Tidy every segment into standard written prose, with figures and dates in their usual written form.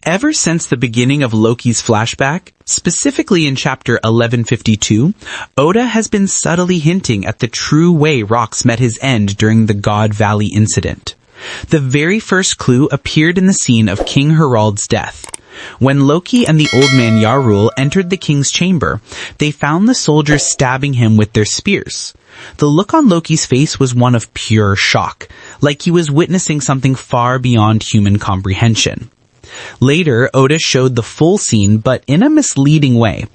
Ever since the beginning of Loki's flashback, specifically in chapter 1152, Oda has been subtly hinting at the true way Rox met his end during the God Valley incident. The very first clue appeared in the scene of King Harald's death. When Loki and the old man Yarul entered the king's chamber, they found the soldiers stabbing him with their spears. The look on Loki's face was one of pure shock, like he was witnessing something far beyond human comprehension. Later, Oda showed the full scene, but in a misleading way.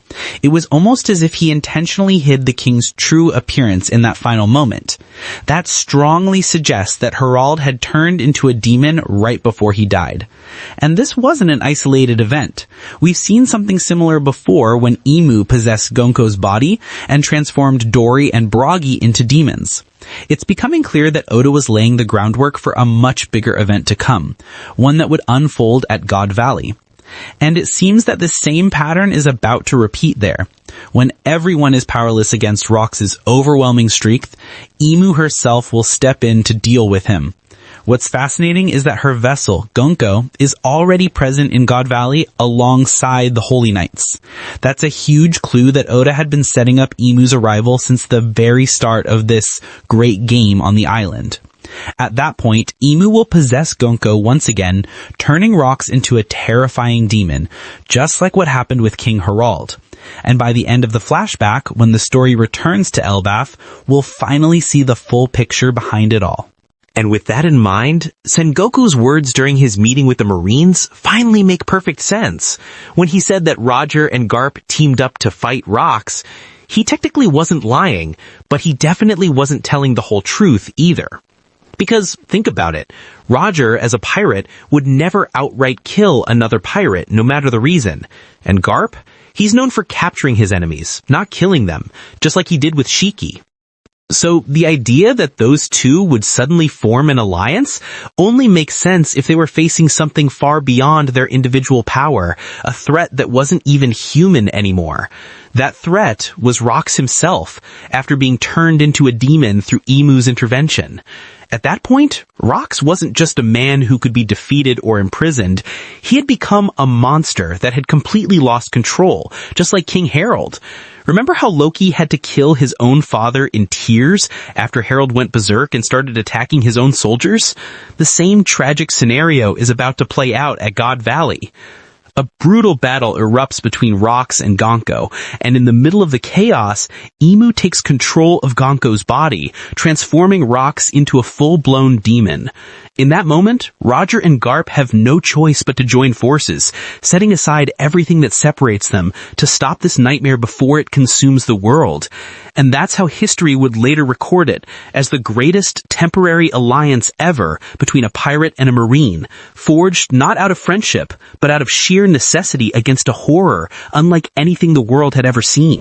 It was almost as if he intentionally hid the king's true appearance in that final moment. That strongly suggests that Harald had turned into a demon right before he died. And this wasn't an isolated event. We've seen something similar before when Emu possessed Gonko's body and transformed Dory and Bragi into demons. It's becoming clear that Oda was laying the groundwork for a much bigger event to come, one that would unfold at God Valley. And it seems that the same pattern is about to repeat there. When everyone is powerless against Rox's overwhelming strength, Emu herself will step in to deal with him. What's fascinating is that her vessel, Gonko, is already present in God Valley alongside the Holy Knights. That's a huge clue that Oda had been setting up Emu's arrival since the very start of this great game on the island. At that point, Emu will possess Gonko once again, turning Rox into a terrifying demon, just like what happened with King Harald. And by the end of the flashback, when the story returns to Elbaf, we'll finally see the full picture behind it all. And with that in mind, Sengoku's words during his meeting with the Marines finally make perfect sense. When he said that Roger and Garp teamed up to fight Rox, he technically wasn't lying, but he definitely wasn't telling the whole truth either. Because, think about it, Roger, as a pirate, would never outright kill another pirate, no matter the reason. And Garp? He's known for capturing his enemies, not killing them, just like he did with Shiki. So the idea that those two would suddenly form an alliance only makes sense if they were facing something far beyond their individual power, a threat that wasn't even human anymore. That threat was Rox himself, after being turned into a demon through Emu's intervention. At that point, Rox wasn't just a man who could be defeated or imprisoned. He had become a monster that had completely lost control, just like King Harald. Remember how Loki had to kill his own father in tears after Harald went berserk and started attacking his own soldiers? The same tragic scenario is about to play out at God Valley. A brutal battle erupts between Rox and Gonko, and in the middle of the chaos, Emu takes control of Gonko's body, transforming Rox into a full-blown demon. In that moment, Roger and Garp have no choice but to join forces, setting aside everything that separates them to stop this nightmare before it consumes the world. And that's how history would later record it, as the greatest temporary alliance ever between a pirate and a marine, forged not out of friendship, but out of sheer necessity against a horror unlike anything the world had ever seen.